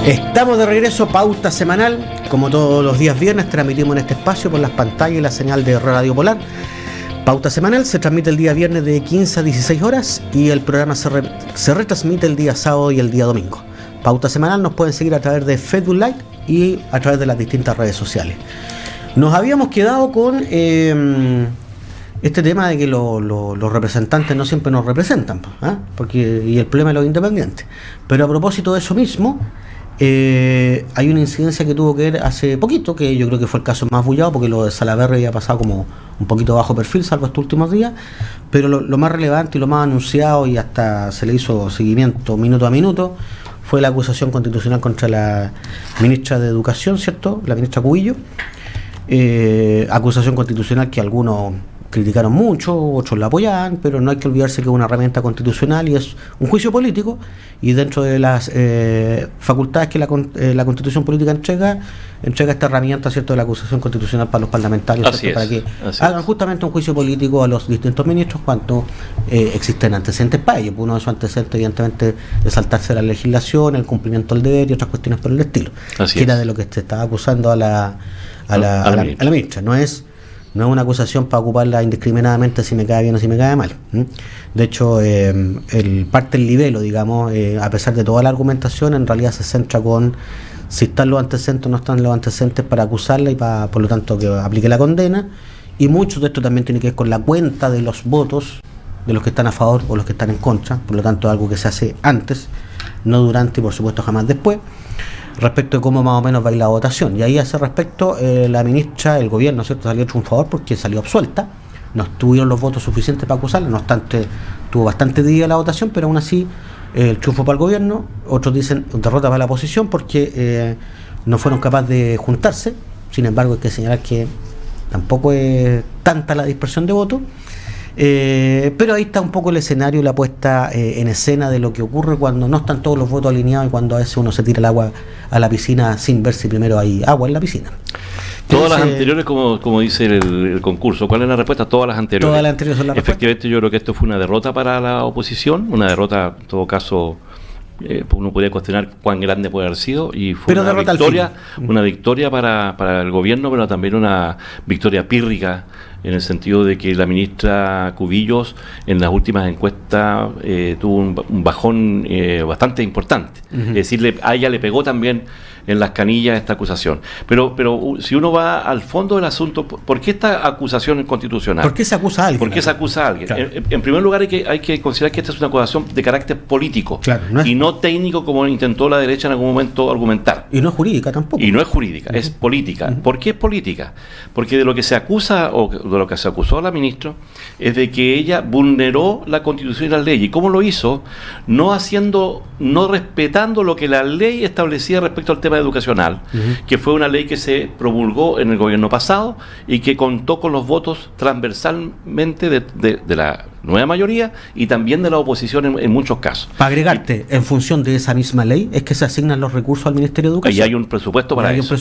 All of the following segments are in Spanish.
Estamos de regreso, Pauta Semanal. Como todos los días viernes, transmitimos en este espacio por las pantallas y la señal de Radio Polar. Pauta Semanal se transmite el día viernes de 15 a 16 horas y el programa se retransmite el día sábado y el día domingo. Pauta Semanal nos pueden seguir a través de Facebook Live y a través de las distintas redes sociales. Nos habíamos quedado con este tema de que los representantes no siempre nos representan, y el problema de los independientes. Pero a propósito de eso mismo, hay una incidencia que tuvo que ver hace poquito, que yo creo que fue el caso más bullado, porque lo de Salaverry había pasado como un poquito bajo perfil, salvo estos últimos días, pero lo más relevante y lo más anunciado, y hasta se le hizo seguimiento minuto a minuto, fue la acusación constitucional contra la ministra de Educación, ¿cierto?, la ministra Cubillo. Acusación constitucional que algunos criticaron mucho, otros la apoyaban, pero no hay que olvidarse que es una herramienta constitucional y es un juicio político, y dentro de las facultades que la Constitución política entrega esta herramienta, ¿cierto?, de la acusación constitucional para los parlamentarios, para que hagan justamente un juicio político a los distintos ministros cuando existen antecedentes para ello. Uno de esos antecedentes, evidentemente, es saltarse la legislación, el cumplimiento del deber y otras cuestiones por el estilo, que era de lo que se estaba acusando a la ministra. No es una acusación para ocuparla indiscriminadamente si me cae bien o si me cae mal. De hecho, parte del libelo, digamos, a pesar de toda la argumentación, en realidad se centra con si están los antecedentes o no están los antecedentes para acusarla y por lo tanto que aplique la condena. Y mucho de esto también tiene que ver con la cuenta de los votos de los que están a favor o los que están en contra. Por lo tanto, algo que se hace antes, no durante y por supuesto jamás después, respecto de cómo más o menos va a ir la votación. Y ahí a ese respecto, la ministra, el gobierno, ¿cierto?, salió triunfador porque salió absuelta, no tuvieron los votos suficientes para acusarla, no obstante tuvo bastante dividida la votación, pero aún así el triunfo para el gobierno. Otros dicen derrota para la oposición porque no fueron capaces de juntarse. Sin embargo, hay que señalar que tampoco es tanta la dispersión de votos. Pero ahí está un poco el escenario y la puesta en escena de lo que ocurre cuando no están todos los votos alineados y cuando a veces uno se tira el agua a la piscina sin ver si primero hay agua en la piscina. Todas las anteriores, como dice el concurso. ¿Cuál es la respuesta? Todas las anteriores. Todas las anteriores son la respuesta. Efectivamente, yo creo que esto fue una derrota para la oposición, una derrota, en todo caso, uno podría cuestionar cuán grande puede haber sido, y fue una victoria para el gobierno, pero también una victoria pírrica, en el sentido de que la ministra Cubillos en las últimas encuestas tuvo un bajón bastante importante. Es decir, a ella le pegó también en las canillas esta acusación. Pero si uno va al fondo del asunto, ¿por qué esta acusación constitucional? ¿Por qué se acusa a alguien? ¿Por qué se acusa a alguien? Claro. En primer lugar, hay que considerar que esta es una acusación de carácter político, claro, y no técnico, como intentó la derecha en algún momento argumentar. Y no es jurídica tampoco. Y no es jurídica, es política. ¿Por qué es política? Porque de lo que se acusa, o de lo que se acusó a la ministra, es de que ella vulneró la Constitución y la ley. ¿Y cómo lo hizo? No respetando lo que la ley establecía respecto al tema educacional, que fue una ley que se promulgó en el gobierno pasado y que contó con los votos transversalmente de la nueva mayoría y también de la oposición en muchos casos. Para agregarte, en función de esa misma ley es que se asignan los recursos al Ministerio de Educación. Y hay un presupuesto para eso.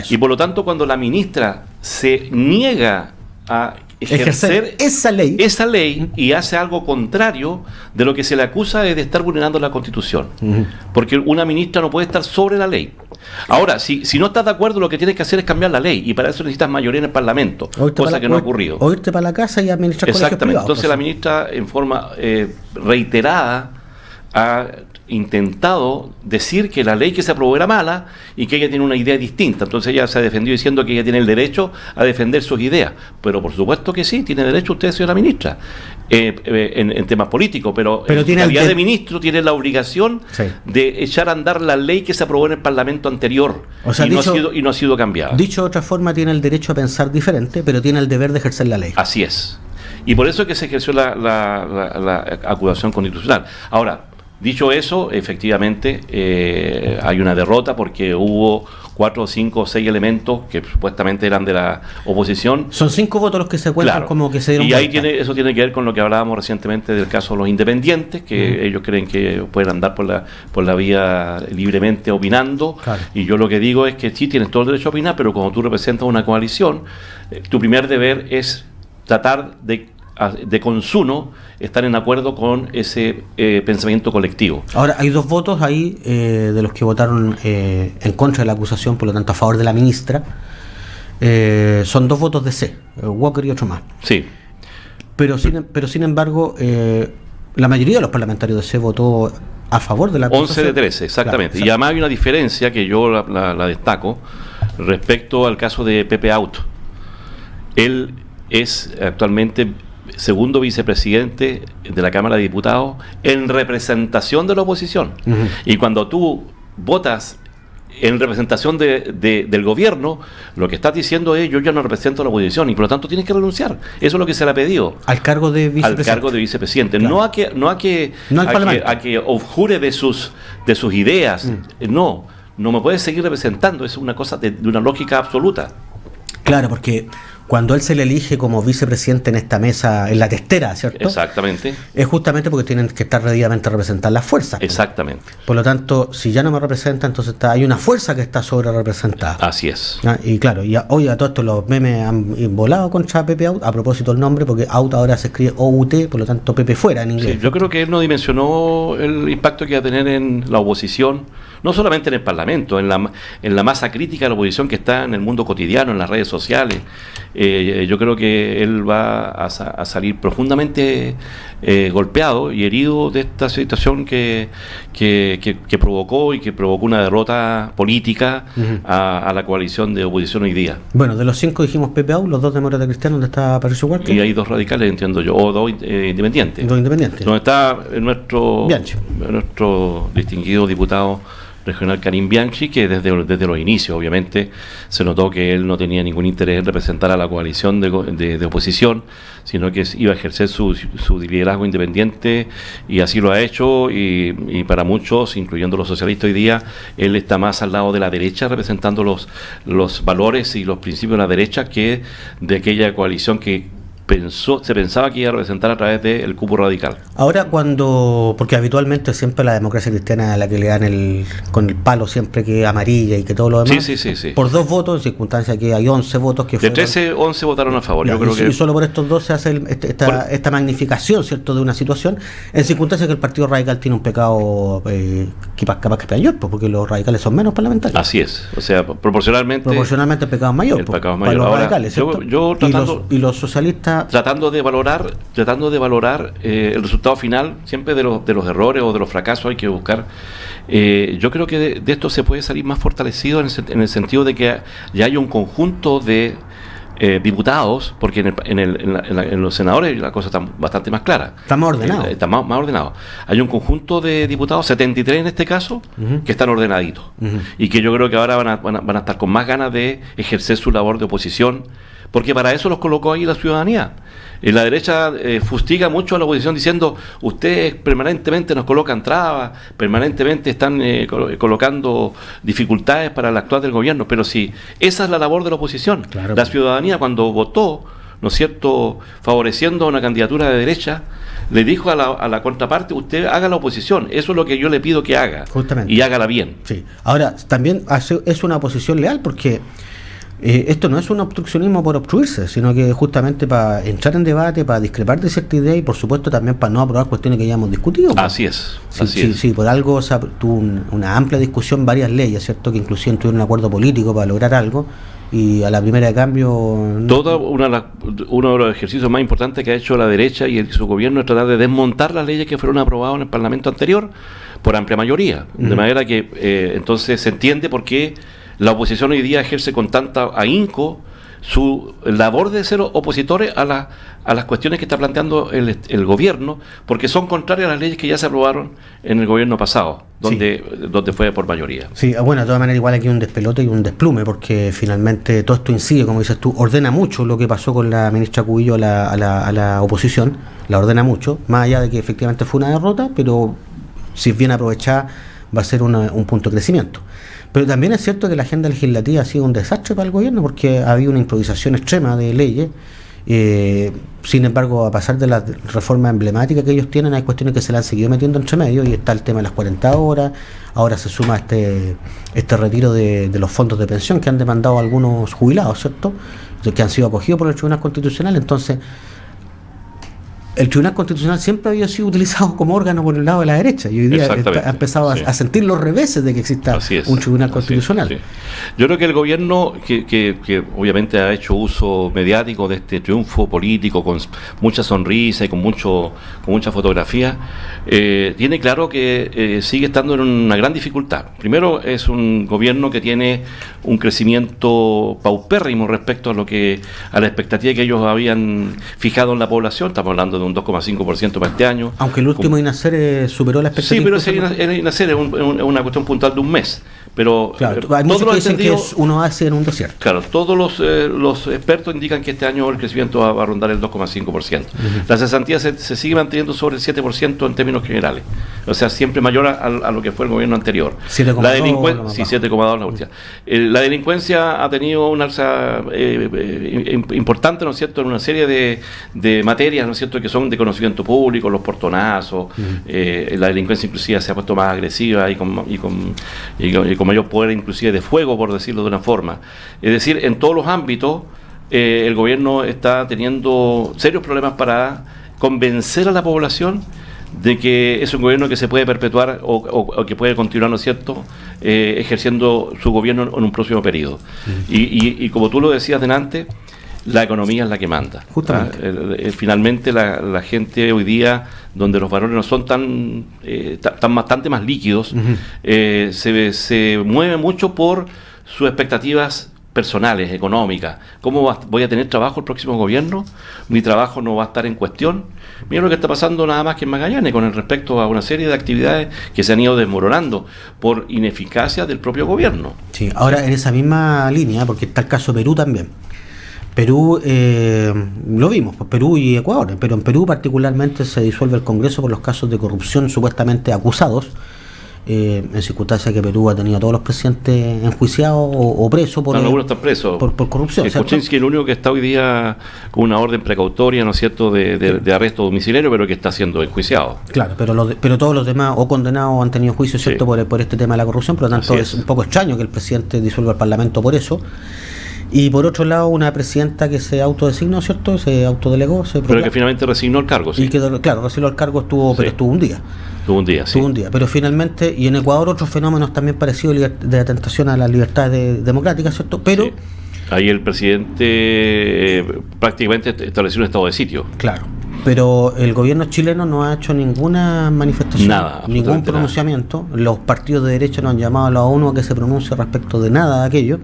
Y por lo tanto, cuando la ministra se niega a ejercer esa ley y hace algo contrario, de lo que se le acusa es de estar vulnerando la Constitución, porque una ministra no puede estar sobre la ley. Ahora, si no estás de acuerdo, lo que tienes que hacer es cambiar la ley, y para eso necesitas mayoría en el Parlamento, cosa que no ha ocurrido. O irte para la casa y administrar colegios privados. Exactamente. Entonces la ministra, en forma reiterada, ha intentado decir que la ley que se aprobó era mala y que ella tiene una idea distinta. Entonces ella se ha defendido diciendo que ella tiene el derecho a defender sus ideas. Pero por supuesto que sí, tiene derecho usted, señora ministra, en temas políticos, pero en calidad de ministro tiene la obligación de echar a andar la ley que se aprobó en el Parlamento anterior, o sea, y no ha sido cambiada. Dicho de otra forma, tiene el derecho a pensar diferente, pero tiene el deber de ejercer la ley. Así es. Y por eso es que se ejerció la acusación constitucional. Ahora, dicho eso, efectivamente hay una derrota porque hubo 4, 5 o 6 elementos que supuestamente eran de la oposición. Son 5 votos los que se cuentan, claro, como que se dieron. Y ahí eso tiene que ver con lo que hablábamos recientemente del caso de los independientes, que ellos creen que pueden andar por la vía libremente opinando. Claro. Y yo lo que digo es que sí tienes todo el derecho a opinar, pero cuando tú representas una coalición, tu primer deber es tratar de de consumo están en acuerdo con ese pensamiento colectivo. Ahora, hay 2 votos ahí de los que votaron en contra de la acusación, por lo tanto a favor de la ministra. Son 2 votos de C, Walker y otro más. Sí. Pero sin embargo, la mayoría de los parlamentarios de C votó a favor de la acusación. 11 de 13, exactamente. Claro, y además hay una diferencia que yo la destaco respecto al caso de Pepe Out. Él es actualmente segundo vicepresidente de la Cámara de Diputados en representación de la oposición. Uh-huh. Y cuando tú votas en representación del gobierno, lo que estás diciendo es: yo ya no represento a la oposición y por lo tanto tienes que renunciar. Eso es lo que se le ha pedido. Al cargo de vicepresidente. Al cargo de vicepresidente. Claro. No a que objure de sus ideas. No me puedes seguir representando. Es una cosa de una lógica absoluta. Claro, porque cuando él se le elige como vicepresidente en esta mesa, en la testera, ¿cierto? Exactamente. Es justamente porque tienen que estar debidamente representadas las fuerzas. Exactamente. Por lo tanto, si ya no me representa, entonces hay una fuerza que está sobre representada. Así es. Y claro, hoy a todo esto los memes han volado contra Pepe Out, a propósito del nombre, porque Out ahora se escribe OUT, por lo tanto Pepe fuera en inglés. Sí, yo creo que él no dimensionó el impacto que iba a tener en la oposición, no solamente en el Parlamento, en la masa crítica de la oposición que está en el mundo cotidiano, en las redes sociales. Yo creo que él va a salir profundamente golpeado y herido de esta situación que provocó una derrota política a la coalición de oposición hoy día. Bueno, de los 5 dijimos Pepe Out, los 2 demócratas cristianos, ¿dónde está Patricio Walker? Y hay 2 radicales, entiendo yo, o 2 independientes. 2 independientes. Donde está nuestro distinguido diputado regional Karim Bianchi, que desde los inicios obviamente se notó que él no tenía ningún interés en representar a la coalición de oposición, sino que iba a ejercer su liderazgo independiente, y así lo ha hecho, y para muchos, incluyendo los socialistas hoy día, él está más al lado de la derecha, representando los valores y los principios de la derecha, que de aquella coalición que se pensaba que iba a representar a través del cupo radical. Ahora porque habitualmente siempre la democracia cristiana es la que le dan con el palo siempre, que amarilla y que todo lo demás. Sí. Por 2 votos, en circunstancia que hay 11 votos que fueron... De 13, 11 votaron a favor. Ya, y solo por estos 2 se hace esta magnificación, ¿cierto?, de una situación, en circunstancia que el Partido Radical tiene un pecado que capaz que es mayor, porque los radicales son menos parlamentarios. Así es, o sea, proporcionalmente el pecado es mayor. El pecado es mayor. Para los ahora, radicales, ¿cierto? Y los socialistas... Tratando de valorar el resultado final, siempre de los errores o de los fracasos hay que buscar. Yo creo que de esto se puede salir más fortalecido en el sentido de que ya hay un conjunto de diputados, porque en los senadores la cosa está bastante más clara. Está más ordenado. Está más ordenado. Hay un conjunto de diputados, 73 en este caso, que están ordenaditos. Y que yo creo que ahora van a estar con más ganas de ejercer su labor de oposición, porque para eso los colocó ahí la ciudadanía. La derecha fustiga mucho a la oposición diciendo: ustedes permanentemente nos colocan trabas, permanentemente están colocando dificultades para el actuar del gobierno. Pero si esa es la labor de la oposición, claro. La ciudadanía, cuando votó, ¿no es cierto?, favoreciendo a una candidatura de derecha, le dijo a la contraparte: usted haga la oposición, eso es lo que yo le pido que haga. Justamente. Y hágala bien. Sí. Ahora, también es una oposición leal, porque esto no es un obstruccionismo por obstruirse, sino que justamente para entrar en debate, para discrepar de cierta idea, y por supuesto también para no aprobar cuestiones que ya hemos discutido. Así es. Sí, por algo tuvo una amplia discusión, varias leyes, ¿cierto?, que inclusive tuvieron un acuerdo político para lograr algo, y a la primera de cambio... Uno de los ejercicios más importantes que ha hecho la derecha y su gobierno es tratar de desmontar las leyes que fueron aprobadas en el Parlamento anterior por amplia mayoría, de manera que entonces se entiende por qué la oposición hoy día ejerce con tanta ahínco su labor de ser opositores a las cuestiones que está planteando el gobierno, porque son contrarias a las leyes que ya se aprobaron en el gobierno pasado, donde fue por mayoría. Sí, bueno, de todas maneras igual aquí hay un despelote y un desplume, porque finalmente todo esto incide, como dices tú, ordena mucho lo que pasó con la ministra Cubillo a la oposición, la ordena mucho, más allá de que efectivamente fue una derrota, pero si es bien aprovechada va a ser un punto de crecimiento. Pero también es cierto que la agenda legislativa ha sido un desastre para el gobierno, porque ha habido una improvisación extrema de leyes. Sin embargo, a pesar de las reformas emblemáticas que ellos tienen, hay cuestiones que se le han seguido metiendo entre medio, y está el tema de las 40 horas. Ahora se suma este retiro de los fondos de pensión que han demandado algunos jubilados, ¿cierto?, que han sido acogidos por el Tribunal Constitucional. Entonces, el Tribunal Constitucional siempre había sido utilizado como órgano por el lado de la derecha y hoy día ha empezado a sentir los reveses de que exista un Tribunal Constitucional. Sí. Yo creo que el gobierno, que obviamente ha hecho uso mediático de este triunfo político con mucha sonrisa y con mucha fotografía, tiene claro que sigue estando en una gran dificultad. Primero, es un gobierno que tiene un crecimiento paupérrimo respecto a la expectativa que ellos habían fijado en la población. Estamos hablando de un 2,5% para este año. Aunque el último INASER superó la expectativa. Sí, pero el INASER es una cuestión puntual de un mes. Pero claro, hay muchos que dicen que es un oasis en un desierto. Claro, todos los expertos indican que este año el crecimiento va a rondar el 2,5%. La cesantía se sigue manteniendo sobre el 7% en términos generales. O sea, siempre mayor a lo que fue el gobierno anterior. 7,2 la última. La delincuencia ha tenido una alza importante, ¿no es cierto?, en una serie de materias, ¿no es cierto?, que son de conocimiento público, los portonazos, la delincuencia inclusive se ha puesto más agresiva y con mayor poder inclusive de fuego, por decirlo de una forma. Es decir, en todos los ámbitos el gobierno está teniendo serios problemas para convencer a la población de que es un gobierno que se puede perpetuar o que puede continuar, ¿no es cierto?, ejerciendo su gobierno en un próximo periodo. Y como tú lo decías delante, la economía es la que manda. Justamente. Finalmente la gente hoy día, donde los valores no son tan bastante más líquidos, se mueve mucho por sus expectativas personales, económicas. ¿Cómo voy a tener trabajo el próximo gobierno? ¿Mi trabajo no va a estar en cuestión? Mira lo que está pasando nada más que en Magallanes con respecto a una serie de actividades que se han ido desmoronando por ineficacia del propio gobierno. Sí, ahora en esa misma línea, porque está el caso Perú también. Perú, lo vimos, pues Perú y Ecuador, pero en Perú particularmente se disuelve el Congreso por los casos de corrupción supuestamente acusados, en circunstancias que Perú ha tenido a todos los presidentes enjuiciados o presos por, algunos están presos por corrupción. Kuczynski es el único que está hoy día con una orden precautoria, ¿no es cierto?, de arresto domiciliario, pero que está siendo enjuiciado. Claro, pero todos los demás o condenados han tenido juicio, ¿cierto?, por este tema de la corrupción, por lo tanto es un poco extraño que el presidente disuelva el Parlamento por eso. Y por otro lado, una presidenta que se autodesignó, ¿cierto?, se autodelegó. Pero que finalmente resignó el cargo, sí. Y claro, resignó el cargo, pero estuvo un día. Estuvo un día, pero finalmente, y en Ecuador otros fenómenos también parecidos de atentación a las libertades democráticas, ¿cierto? Pero ahí el presidente prácticamente estableció un estado de sitio. Claro. Pero el gobierno chileno no ha hecho ninguna manifestación, ningún pronunciamiento. Nada. Los partidos de derecha no han llamado a la ONU a que se pronuncie respecto de nada de aquello.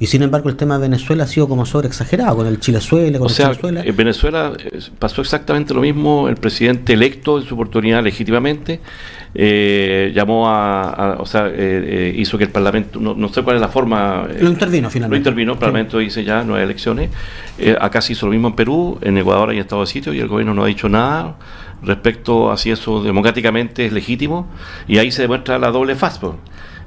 Y sin embargo el tema de Venezuela ha sido como sobreexagerado con el Chilezuela, Chilezuela. En Venezuela pasó exactamente lo mismo. El presidente electo en su oportunidad legítimamente llamó hizo que el Parlamento, no sé cuál es la forma. Lo intervino finalmente. El Parlamento dice ya no hay elecciones. Acá se hizo lo mismo en Perú, en Ecuador hay estado de sitio y el gobierno no ha dicho nada respecto a si eso democráticamente es legítimo. Y ahí se demuestra la doble faz.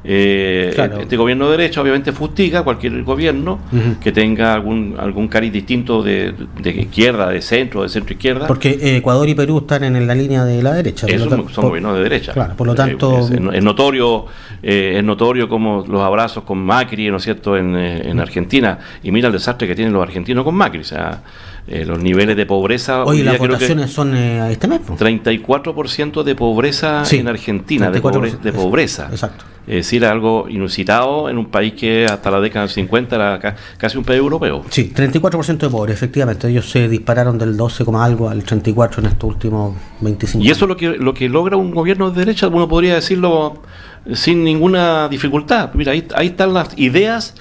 Claro. Este gobierno de derecha obviamente fustiga cualquier gobierno que tenga algún cariz distinto de izquierda, de centro izquierda, porque Ecuador y Perú están en la línea de la derecha. Son gobiernos de derecha. Claro, por lo tanto es notorio como los abrazos con Macri, ¿no es cierto?, en Argentina, y mira el desastre que tienen los argentinos con Macri. O sea, los niveles de pobreza. Hoy las votaciones son este mes. 34% de pobreza en Argentina, de pobreza. Exacto. Es decir, algo inusitado en un país que hasta la década del 50 era casi un país europeo. Sí, 34% de pobres, efectivamente. Ellos se dispararon del 12, algo al 34 en estos últimos 25 años. Y eso es lo que logra un gobierno de derecha, uno podría decirlo sin ninguna dificultad. Mira, ahí están las ideas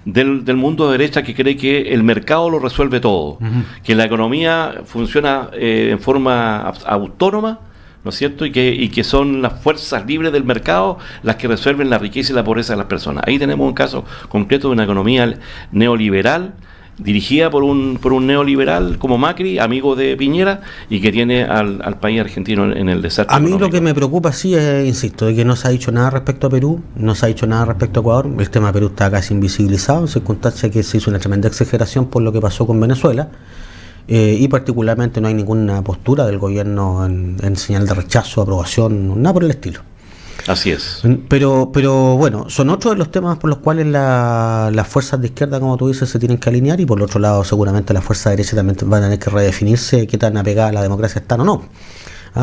del mundo de derecha que cree que el mercado lo resuelve todo, que la economía funciona en forma autónoma, ¿no es cierto?, y que son las fuerzas libres del mercado las que resuelven la riqueza y la pobreza de las personas. Ahí tenemos un caso concreto de una economía neoliberal dirigida por un neoliberal como Macri, amigo de Piñera, y que tiene al país argentino en el desastre A mí económico. Lo que me preocupa sí es, insisto, de que no se ha dicho nada respecto a Perú, no se ha dicho nada respecto a Ecuador. El tema de Perú está casi invisibilizado, en circunstancias que se hizo una tremenda exageración por lo que pasó con Venezuela. Y particularmente no hay ninguna postura del gobierno en señal de rechazo, aprobación, nada por el estilo. Así es. Pero bueno, son otros de los temas por los cuales las fuerzas de izquierda, como tú dices, se tienen que alinear, y por el otro lado seguramente las fuerzas de derecha también van a tener que redefinirse qué tan apegadas a la democracia están o no.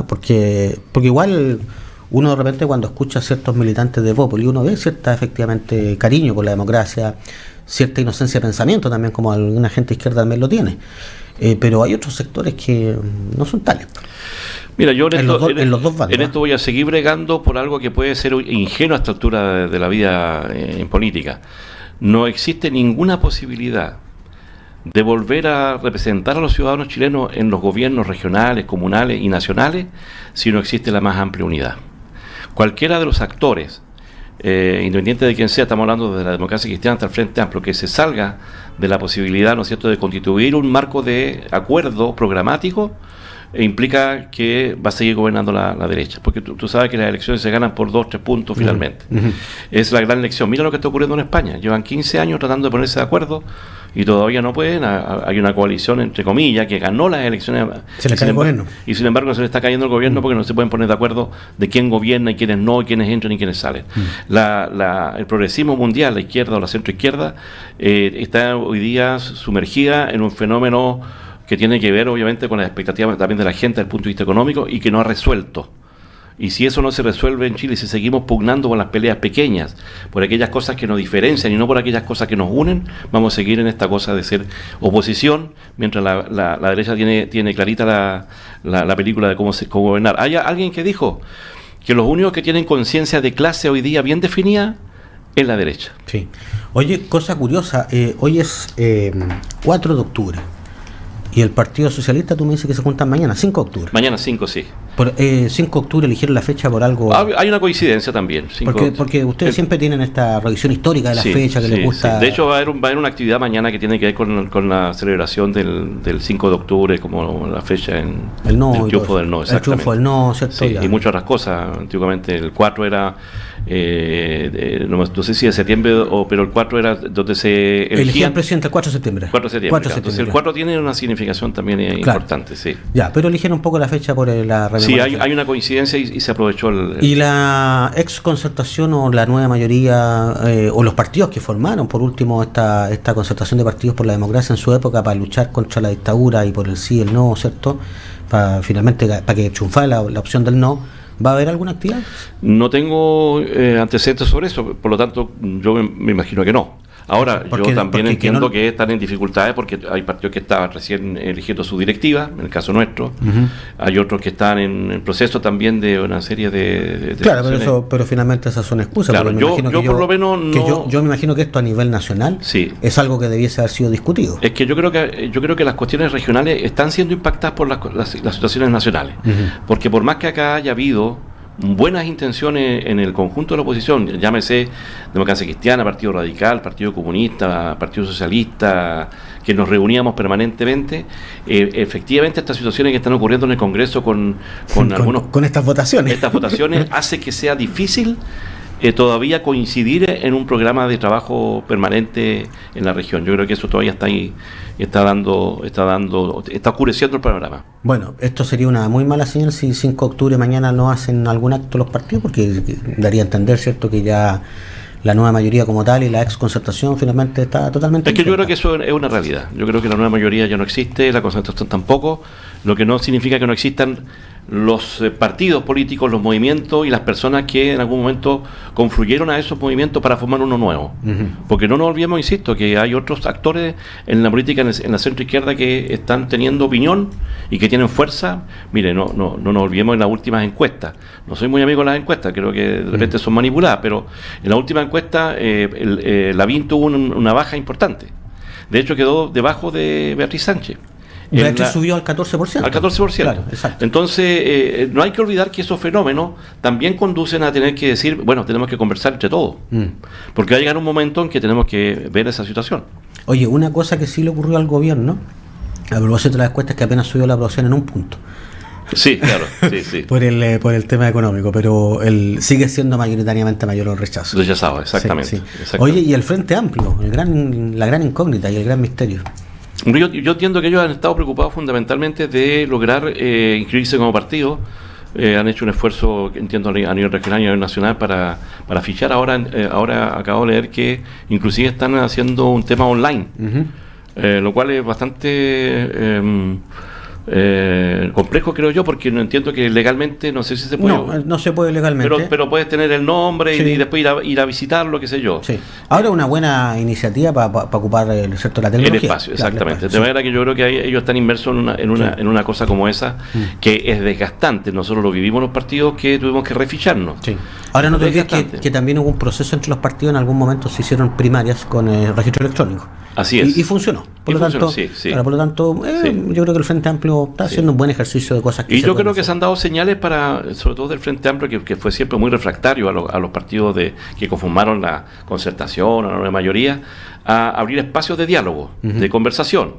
Porque igual uno de repente cuando escucha a ciertos militantes de Bópoli, uno ve cierta efectivamente cariño por la democracia, cierta inocencia de pensamiento también, como alguna gente izquierda también lo tiene. Pero hay otros sectores que no son tales. Mira, yo en los dos bandos, en esto voy a seguir bregando por algo que puede ser ingenuo a esta altura de la vida en política. No existe ninguna posibilidad de volver a representar a los ciudadanos chilenos en los gobiernos regionales, comunales y nacionales si no existe la más amplia unidad. Cualquiera de los actores, independiente de quién sea, estamos hablando de la democracia cristiana hasta el Frente Amplio, que se salga de la posibilidad, ¿no es cierto?, de constituir un marco de acuerdo programático, implica que va a seguir gobernando la derecha, porque tú sabes que las elecciones se ganan por 2-3 puntos finalmente. Es la gran lección. Mira lo que está ocurriendo en España. Llevan 15 años tratando de ponerse de acuerdo y todavía no pueden. Hay una coalición, entre comillas, que ganó las elecciones. Se le cae el gobierno. Y sin embargo se le está cayendo el gobierno porque no se pueden poner de acuerdo de quién gobierna y quiénes no, y quiénes entran y quiénes salen. El progresismo mundial, la izquierda o la centroizquierda, está hoy día sumergida en un fenómeno que tiene que ver obviamente con las expectativas también de la gente desde el punto de vista económico, y que no ha resuelto. Y si eso no se resuelve en Chile, si seguimos pugnando por las peleas pequeñas, por aquellas cosas que nos diferencian y no por aquellas cosas que nos unen, vamos a seguir en esta cosa de ser oposición, mientras la derecha tiene clarita la película de cómo gobernar. Hay alguien que dijo que los únicos que tienen conciencia de clase hoy día bien definida es la derecha. Sí. Oye, cosa curiosa, hoy es 4 de octubre. Y el Partido Socialista, tú me dices que se juntan mañana, 5 de octubre. Mañana 5, sí. 5 de octubre eligieron la fecha por algo. Hay una coincidencia también. Porque ustedes siempre tienen esta revisión histórica de la fecha que les gusta. Sí. De hecho, va a haber una actividad mañana que tiene que ver con la celebración del 5 de octubre, como la fecha en el triunfo del no. El triunfo del no, ¿cierto? Sí, y muchas otras cosas. Antiguamente el 4 era, no sé si de septiembre, pero el 4 era donde se elegía el presidente el 4 de septiembre. 4 de septiembre. Entonces el 4 tiene una significación también importante, sí. Ya, pero eligieron un poco la fecha por la rememoración. Sí, hay una coincidencia y se aprovechó ¿Y la ex concertación o la nueva mayoría, o los partidos que formaron, por último, esta concertación de partidos por la democracia en su época para luchar contra la dictadura y por el sí y el no, ¿cierto? Para que triunfara la opción del no, ¿va a haber alguna actividad? No tengo antecedentes sobre eso, por lo tanto yo me imagino que no. Ahora, yo también entiendo que están en dificultades porque hay partidos que estaban recién eligiendo su directiva, en el caso nuestro. Hay otros que están en proceso también de una serie de claro, pero finalmente esas son excusas. Claro, yo por lo menos no. Yo me imagino que esto a nivel nacional es algo que debiese haber sido discutido. Es que yo creo que las cuestiones regionales están siendo impactadas por las situaciones nacionales. Porque por más que acá haya habido buenas intenciones en el conjunto de la oposición, llámese Democracia Cristiana, Partido Radical, Partido Comunista, Partido Socialista, que nos reuníamos permanentemente, efectivamente estas situaciones que están ocurriendo en el Congreso con estas votaciones. Estas votaciones hace que sea difícil todavía coincidir en un programa de trabajo permanente en la región. Yo creo que eso todavía está ahí, está oscureciendo el panorama. Bueno, esto sería una muy mala señal si 5 de octubre mañana no hacen algún acto los partidos, porque daría a entender, ¿cierto?, que ya la nueva mayoría como tal y la ex concertación finalmente está totalmente... Es que yo creo que eso es una realidad. Yo creo que la nueva mayoría ya no existe, la concertación tampoco, lo que no significa que no existan los partidos políticos, los movimientos y las personas que en algún momento confluyeron a esos movimientos para formar uno nuevo. Porque no nos olvidemos, insisto, que hay otros actores en la política, en la centroizquierda, que están teniendo opinión y que tienen fuerza. Mire, no nos olvidemos en las últimas encuestas. No soy muy amigo de las encuestas, creo que de repente son manipuladas, pero en la última encuesta Lavín tuvo una baja importante. De hecho, quedó debajo de Beatriz Sánchez. Beatriz subió al 14%. Al 14%. Claro, exacto. Entonces, no hay que olvidar que esos fenómenos también conducen a tener que decir, bueno, tenemos que conversar entre todos. Porque va a llegar un momento en que tenemos que ver esa situación. Oye, una cosa que sí le ocurrió al gobierno, a propósito de las encuestas, es que apenas subió la aprobación en un punto. Sí, claro, sí. por el tema económico, pero sigue siendo mayoritariamente mayor el rechazo. Rechazado, exactamente. Sí. Oye, y el Frente Amplio, la gran incógnita y el gran misterio. Yo entiendo que ellos han estado preocupados fundamentalmente de lograr inscribirse como partido han hecho un esfuerzo, entiendo, a nivel regional y a nivel nacional para fichar. Ahora acabo de leer que inclusive están haciendo un tema online, lo cual es bastante complejo, creo yo, porque no entiendo que legalmente, no sé si se puede. No se puede legalmente. Pero puedes tener el nombre y después ir a visitarlo, qué sé yo. Sí. Ahora una buena iniciativa para ocupar el sector de la tecnología. El espacio, exactamente. De manera que yo creo que ellos están inmersos en una cosa como esa, que es desgastante. Nosotros lo vivimos en los partidos que tuvimos que reficharnos. Sí. Ahora no te olvides que también hubo un proceso entre los partidos, en algún momento se hicieron primarias con el registro electrónico. Así es. Y funcionó. Por lo tanto, yo creo que el Frente Amplio está haciendo un buen ejercicio de cosas que y yo creo que se han dado señales sobre todo del Frente Amplio, que fue siempre muy refractario a los partidos que conformaron la concertación, a la mayoría, a abrir espacios de diálogo, de conversación.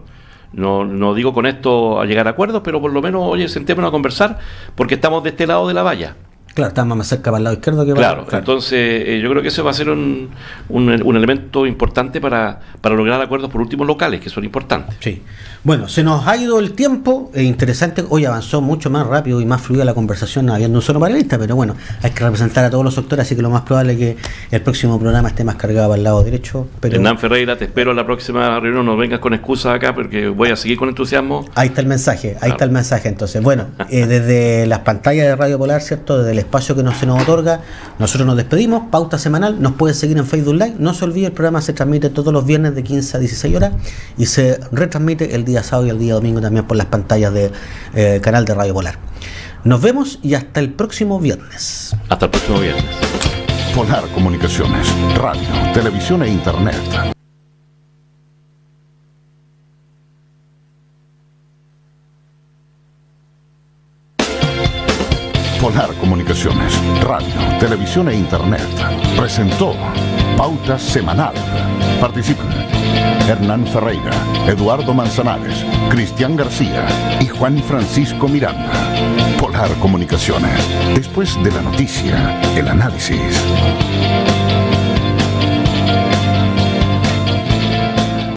No digo con esto a llegar a acuerdos, pero por lo menos, oye, sentémonos a conversar, porque estamos de este lado de la valla. Claro, estamos más cerca para el lado izquierdo que para claro. Entonces yo creo que eso va a ser un elemento importante para lograr acuerdos, por último, locales, que son importantes. Sí. Bueno, se nos ha ido el tiempo, interesante, hoy avanzó mucho más rápido y más fluida la conversación habiendo un solo panelista, pero bueno, hay que representar a todos los sectores, así que lo más probable es que el próximo programa esté más cargado para el lado derecho. Hernán Ferreira, te espero en la próxima reunión, no vengas con excusas acá, porque voy a seguir con entusiasmo. Ahí está el mensaje, está el mensaje. Entonces, bueno, desde las pantallas de Radio Polar, ¿cierto?, desde el espacio que se nos otorga, nosotros nos despedimos. Pauta semanal, nos pueden seguir en Facebook Live. No se olvide, el programa se transmite todos los viernes de 15 a 16 horas y se retransmite el día sábado y el día domingo también por las pantallas de canal de Radio Polar. Nos vemos y hasta el próximo viernes. Hasta el próximo viernes. Polar Comunicaciones, radio, televisión e internet. Polar Comunicaciones, radio, televisión e internet presentó Pauta Semanal. Participan Hernán Ferreira, Eduardo Manzanares, Cristian García y Juan Francisco Miranda. Polar Comunicaciones, después de la noticia, el análisis.